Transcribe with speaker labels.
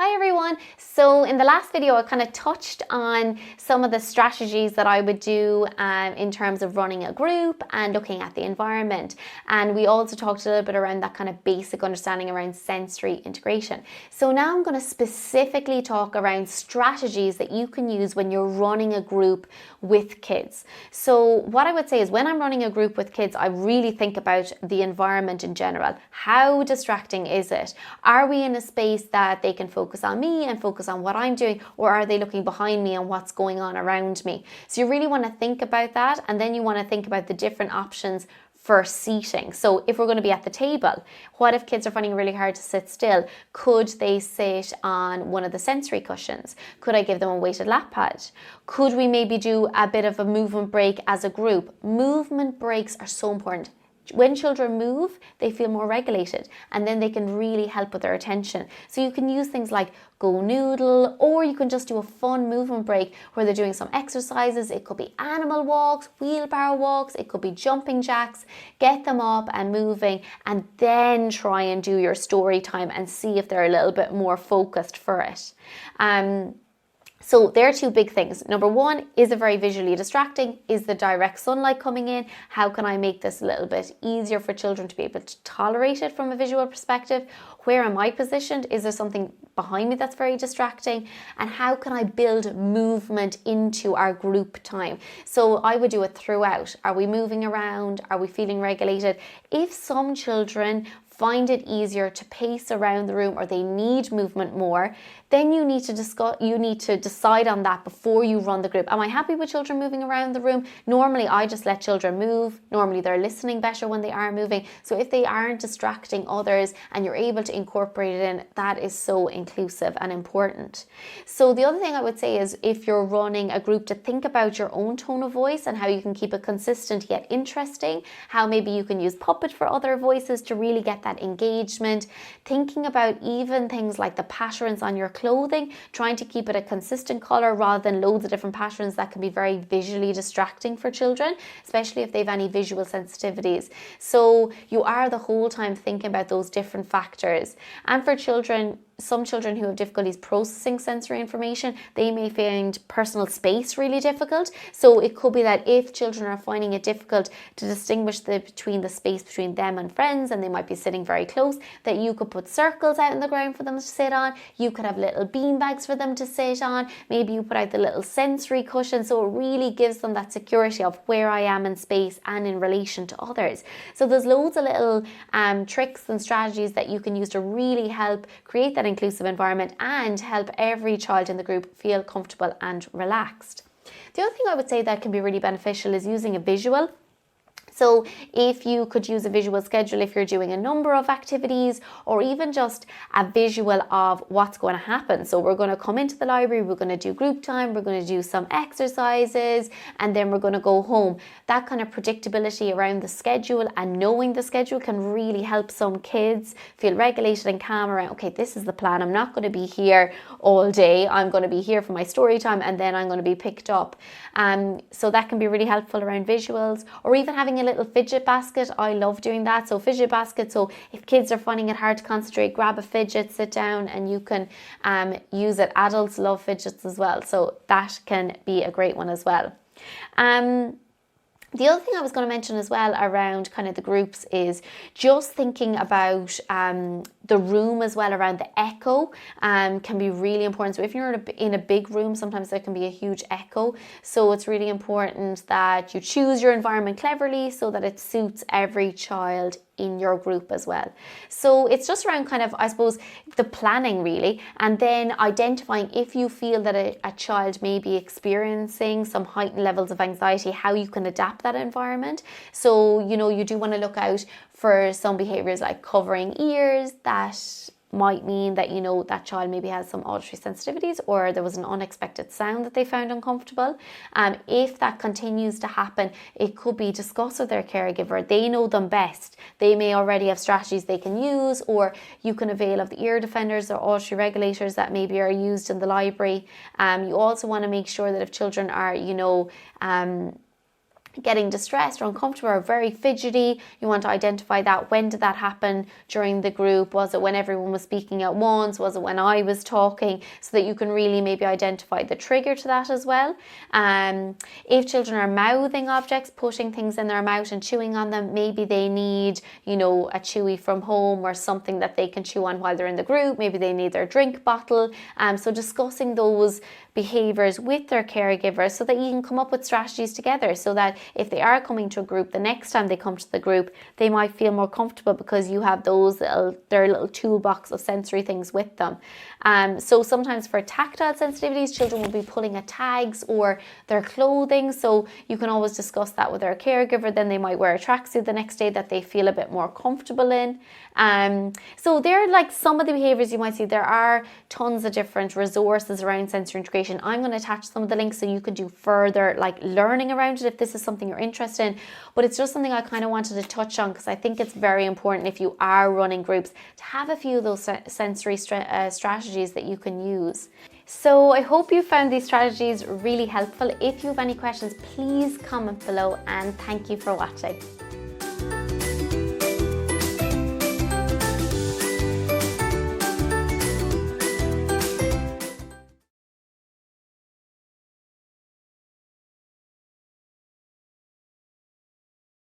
Speaker 1: Hi everyone. So in the last video, I kind of touched on some of the strategies that I would do in terms of running a group and looking at the environment. And we also talked a little bit around that kind of basic understanding around sensory integration. So now I'm going to specifically talk around strategies that you can use when you're running a group with kids. So what I would say is when I'm running a group with kids, I really think about the environment in general. How distracting is it? Are we in a space that they can focus on me and focus on what I'm doing, or are they looking behind me and what's going on around me? So you really want to think about that, and then you want to think about the different options for seating. So if we're going to be at the table, what if kids are finding it really hard to sit still? Could they sit on one of the sensory cushions? Could I give them a weighted lap pad? Could we maybe do a bit of a movement break as a group? Movement breaks are so important. When children move, they feel more regulated, and then they can really help with their attention. So you can use things like go noodle, or you can just do a fun movement break where they're doing some exercises. It could be animal walks, wheelbarrow walks, it could be jumping jacks. Get them up and moving, and then try and do your story time and see if they're a little bit more focused for it. So there are two big things. Number one, is it very visually distracting? Is the direct sunlight coming in? How can I make this a little bit easier for children to be able to tolerate it from a visual perspective? Where am I positioned? Is there something behind me that's very distracting? And how can I build movement into our group time? So I would do it throughout. Are we moving around? Are we feeling regulated? If some children find it easier to pace around the room or they need movement more, then you need to decide on that before you run the group. Am I happy with children moving around the room? Normally I just let children move. Normally they're listening better when they are moving. So if they aren't distracting others and you're able to incorporate it in, that is so inclusive and important. So the other thing I would say is if you're running a group, to think about your own tone of voice and how you can keep it consistent yet interesting, how maybe you can use puppet for other voices to really get that engagement. Thinking about even things like the patterns on your clothing, trying to keep it a consistent color rather than loads of different patterns that can be very visually distracting for children, especially if they have any visual sensitivities. So you are the whole time thinking about those different factors. And for children, some children who have difficulties processing sensory information, they may find personal space really difficult. So it could be that if children are finding it difficult to distinguish between the space between them and friends, and they might be sitting very close, that you could put circles out in the ground for them to sit on. You could have little bean bags for them to sit on. Maybe you put out the little sensory cushion, so it really gives them that security of where I am in space and in relation to others. So there's loads of little tricks and strategies that you can use to really help create that inclusive environment and help every child in the group feel comfortable and relaxed. The other thing I would say that can be really beneficial is using a visual. So if you could use a visual schedule if you're doing a number of activities, or even just a visual of what's going to happen. So we're going to come into the library, we're going to do group time, we're going to do some exercises, and then we're going to go home. That kind of predictability around the schedule and knowing the schedule can really help some kids feel regulated and calm around, okay, this is the plan. I'm not going to be here all day. I'm going to be here for my story time, and then I'm going to be picked up. So that can be really helpful around visuals, or even having a little fidget basket. I love doing that. So fidget basket, so if kids are finding it hard to concentrate, grab a fidget, sit down, and you can use it. Adults love fidgets as well, so that can be a great one as well. The other thing I was going to mention as well around kind of the groups is just thinking about the room as well, around the echo can be really important. So if you're in a big room, sometimes there can be a huge echo. So it's really important that you choose your environment cleverly so that it suits every child in your group as well. So it's just around kind of, I suppose, the planning really, and then identifying if you feel that a child may be experiencing some heightened levels of anxiety, how you can adapt that environment. So, you know, you do want to look out for some behaviors like covering ears. That might mean that, you know, that child maybe has some auditory sensitivities, or there was an unexpected sound that they found uncomfortable. If that continues to happen, it could be discussed with their caregiver. They know them best. They may already have strategies they can use, or you can avail of the ear defenders or auditory regulators that maybe are used in the library. You also want to make sure that if children are, you know, getting distressed or uncomfortable or very fidgety. You want to identify that. When did that happen during the group? Was it when everyone was speaking at once? Was it when I was talking? So that you can really maybe identify the trigger to that as well. If children are mouthing objects, putting things in their mouth and chewing on them, maybe they need, you know, a chewy from home or something that they can chew on while they're in the group. Maybe they need their drink bottle. So discussing those behaviors with their caregivers so that you can come up with strategies together, so that if they are coming to a group, the next time they come to the group, they might feel more comfortable because you have their little toolbox of sensory things with them. So sometimes for tactile sensitivities, children will be pulling at tags or their clothing, so you can always discuss that with their caregiver. Then they might wear a tracksuit the next day that they feel a bit more comfortable in. So they're like some of the behaviors you might see. There are tons of different resources around sensory integration. I'm going to attach some of the links so you could do further like learning around it if this is something you're interested in. But it's just something I kind of wanted to touch on because I think it's very important if you are running groups to have a few of those sensory strategies that you can use. So I hope you found these strategies really helpful. If you have any questions, please comment below, and thank you for watching.